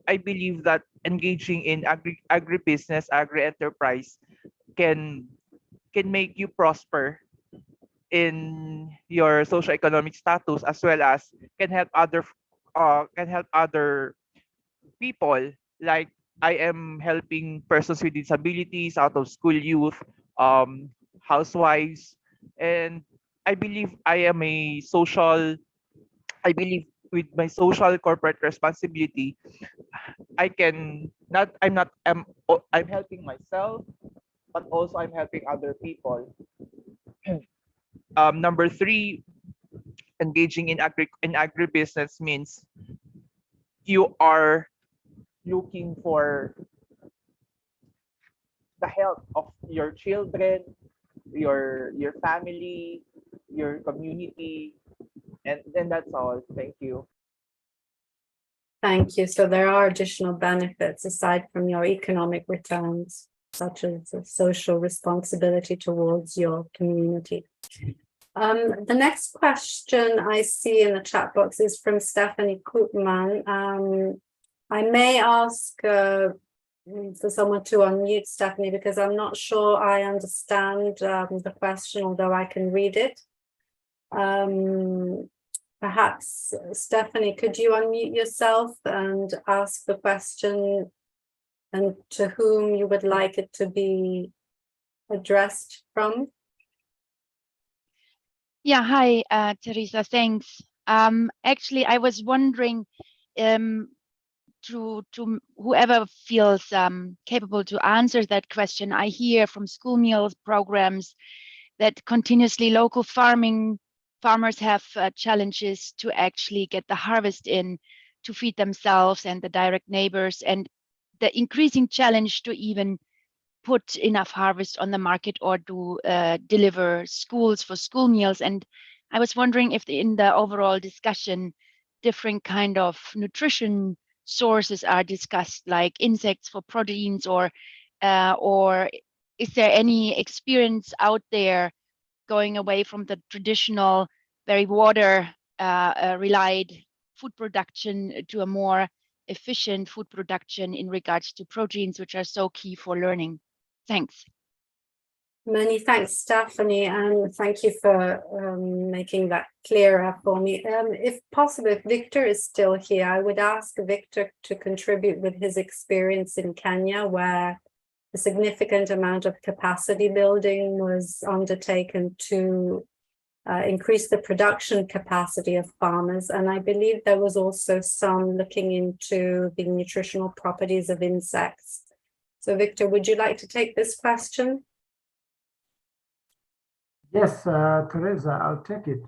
believe that engaging in agribusiness, agri-enterprise can make you prosper in your socioeconomic status, as well as can help other people. Like, I am helping persons with disabilities, out of school youth, housewives, and I believe I believe with my social corporate responsibility, I'm helping myself, but also I'm helping other people. Number three, engaging in agribusiness means you are looking for the health of your children, your family, your community, and then that's all. Thank you. Thank you. So there are additional benefits aside from your economic returns, such as the social responsibility towards your community. The next question I see in the chat box is from Stephanie Koopman. I may ask for someone to unmute Stephanie, because I'm not sure I understand the question, although I can read it. Perhaps, Stephanie, could you unmute yourself and ask the question, and to whom you would like it to be addressed from? Yeah, hi, Teresa, thanks. Actually, I was wondering, to whoever feels capable to answer that question. I hear from school meals programs that continuously local farmers have challenges to actually get the harvest in to feed themselves and the direct neighbors, and the increasing challenge to even put enough harvest on the market or to deliver schools for school meals. And I was wondering if in the overall discussion, different kind of nutrition sources are discussed, like insects for proteins, or is there any experience out there going away from the traditional, very water relied food production to a more efficient food production in regards to proteins, which are so key for learning? Thanks. Many thanks, Stephanie, and thank you for making that clearer for me. If possible, if Victor is still here, I would ask Victor to contribute with his experience in Kenya, where a significant amount of capacity building was undertaken to increase the production capacity of farmers. And I believe there was also some looking into the nutritional properties of insects. So Victor, would you like to take this question? Yes, Teresa, I'll take it.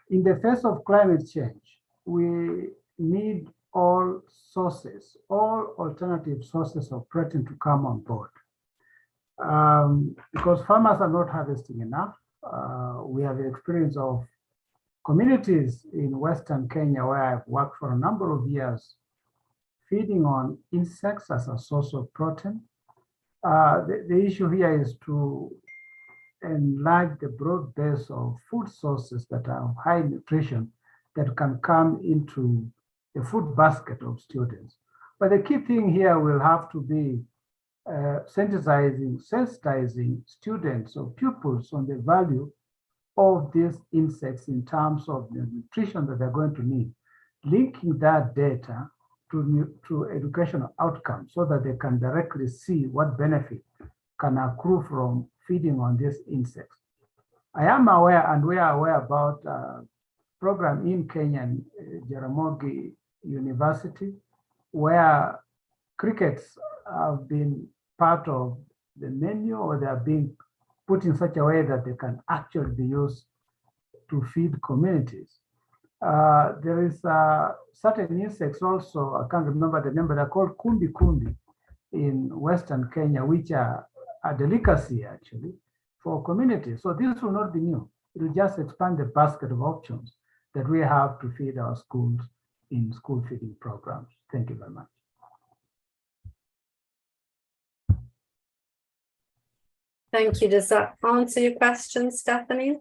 In the face of climate change, we need all sources, all alternative sources of protein to come on board. Because farmers are not harvesting enough. We have the experience of communities in Western Kenya where I've worked for a number of years, feeding on insects as a source of protein. The issue here is to enlarge the broad base of food sources that are of high nutrition that can come into the food basket of students. But the key thing here will have to be sensitizing students or pupils on the value of these insects in terms of the nutrition that they're going to need, linking that data to educational outcomes so that they can directly see what benefit can accrue from feeding on these insects. I am aware, and we are aware about a program in Kenya, Jaramogi University, where crickets have been part of the menu, or they are being put in such a way that they can actually be used to feed communities. There is certain insects also, I can't remember the name, but they're called kundi kundi in Western Kenya, which are a delicacy actually for communities. So this will not be new. It will just expand the basket of options that we have to feed our schools in school feeding programs. Thank you very much. Thank you. Does that answer your question, Stephanie?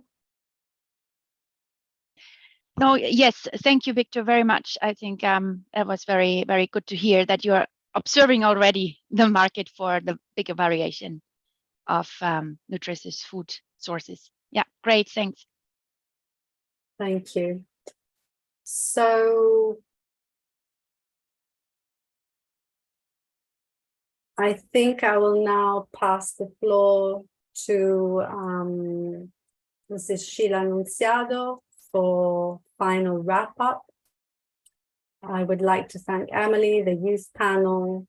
No, yes, thank you, Victor, very much. I think it was very, very good to hear that you're observing already the market for the bigger variation of nutritious food sources. Yeah, great, thanks. Thank you. So I think I will now pass the floor to Mrs. Sheila Anunciado for final wrap up. I would like to thank Emily, the youth panel,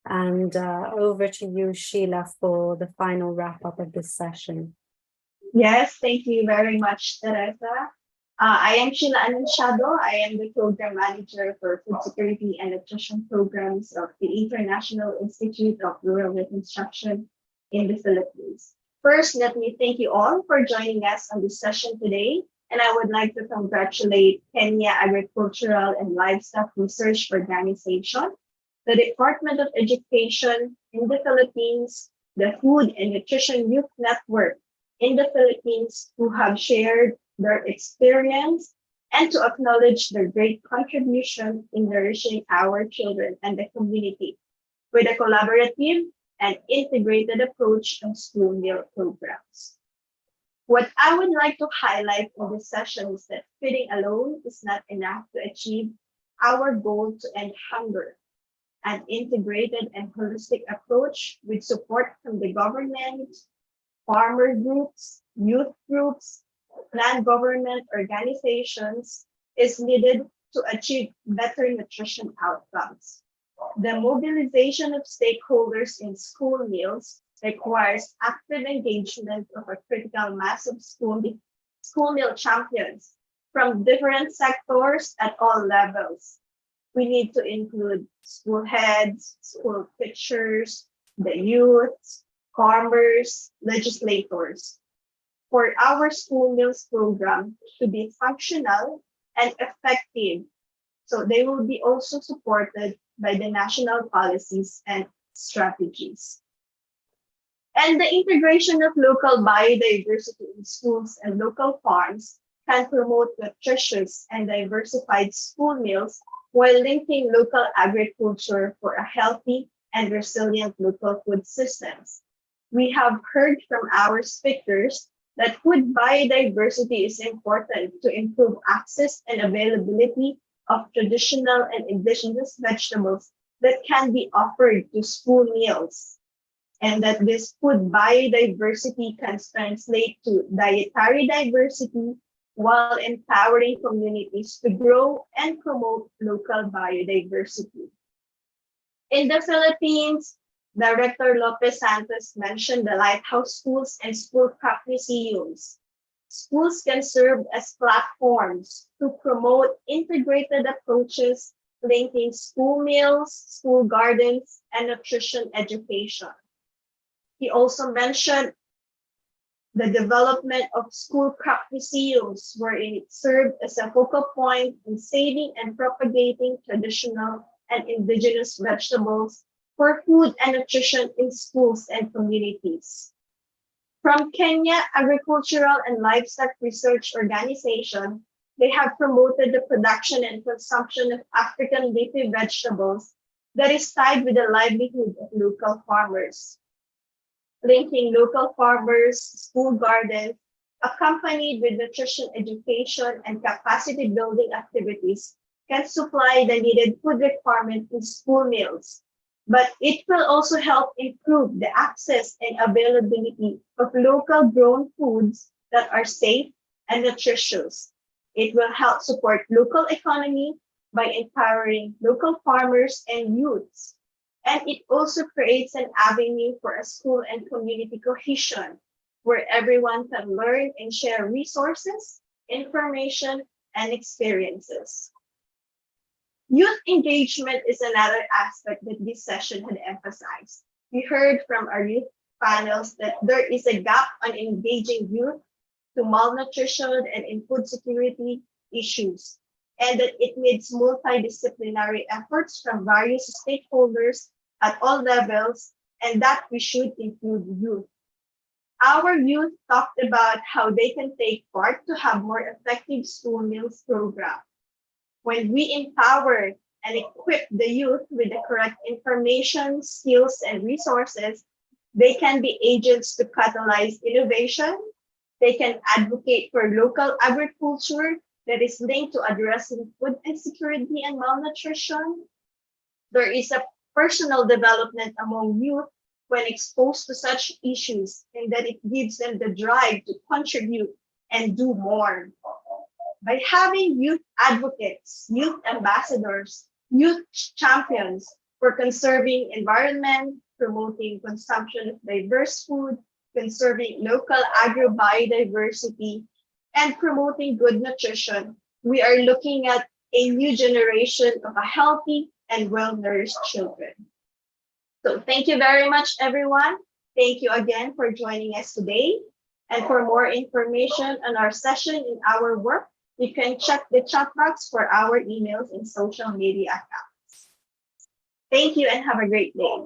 and over to you, Sheila, for the final wrap up of this session. Yes, thank you very much, Teresa. I am Sheila Anunciado. I am the Program Manager for Food Security and Nutrition Programs of the International Institute of Rural Reconstruction in the Philippines. First, let me thank you all for joining us on this session today. And I would like to congratulate Kenya Agricultural and Livestock Research Organization, the Department of Education in the Philippines, the Food and Nutrition Youth Network in the Philippines, who have shared their experience, and to acknowledge their great contribution in nourishing our children and the community with a collaborative and integrated approach on school meal programs. What I would like to highlight in this session is that feeding alone is not enough to achieve our goal to end hunger. An integrated and holistic approach with support from the government, farmer groups, youth groups, non-government organizations is needed to achieve better nutrition outcomes. The mobilization of stakeholders in school meals requires active engagement of a critical mass of school meal champions from different sectors at all levels. We need to include school heads, school teachers, the youth, farmers, legislators. For our school meals program to be functional and effective, So they will be also supported by the national policies and strategies. And the integration of local biodiversity in schools and local farms can promote nutritious and diversified school meals while linking local agriculture for a healthy and resilient local food systems. We have heard from our speakers that food biodiversity is important to improve access and availability of traditional and indigenous vegetables that can be offered to school meals, and that this food biodiversity can translate to dietary diversity while empowering communities to grow and promote local biodiversity. In the Philippines, Director Lopez Santos mentioned the lighthouse schools and school craft museums. Schools can serve as platforms to promote integrated approaches linking school meals, school gardens, and nutrition education. He also mentioned the development of school craft museums, wherein it served as a focal point in saving and propagating traditional and indigenous vegetables for food and nutrition in schools and communities. From Kenya Agricultural and Livestock Research Organization, they have promoted the production and consumption of African leafy vegetables that is tied with the livelihood of local farmers. Linking local farmers, school gardens, accompanied with nutrition education and capacity building activities, can supply the needed food requirement in school meals. But it will also help improve the access and availability of local grown foods that are safe and nutritious. It will help support local economy by empowering local farmers and youths. And it also creates an avenue for a school and community cohesion, where everyone can learn and share resources, information, and experiences. Youth engagement is another aspect that this session had emphasized. We heard from our youth panels that there is a gap on engaging youth to malnutrition and in food security issues, and that it needs multidisciplinary efforts from various stakeholders at all levels, and that we should include youth. Our youth talked about how they can take part to have more effective school meals program. When we empower and equip the youth with the correct information, skills, and resources, they can be agents to catalyze innovation. They can advocate for local agriculture that is linked to addressing food insecurity and malnutrition. There is a personal development among youth when exposed to such issues, and that it gives them the drive to contribute and do more. By having youth advocates, youth ambassadors, youth champions for conserving environment, promoting consumption of diverse food, conserving local agro-biodiversity, and promoting good nutrition, we are looking at a new generation of a healthy and well-nourished children. So thank you very much, everyone. Thank you again for joining us today. And for more information on our session and our work, you can check the chat box for our emails and social media accounts. Thank you and have a great day.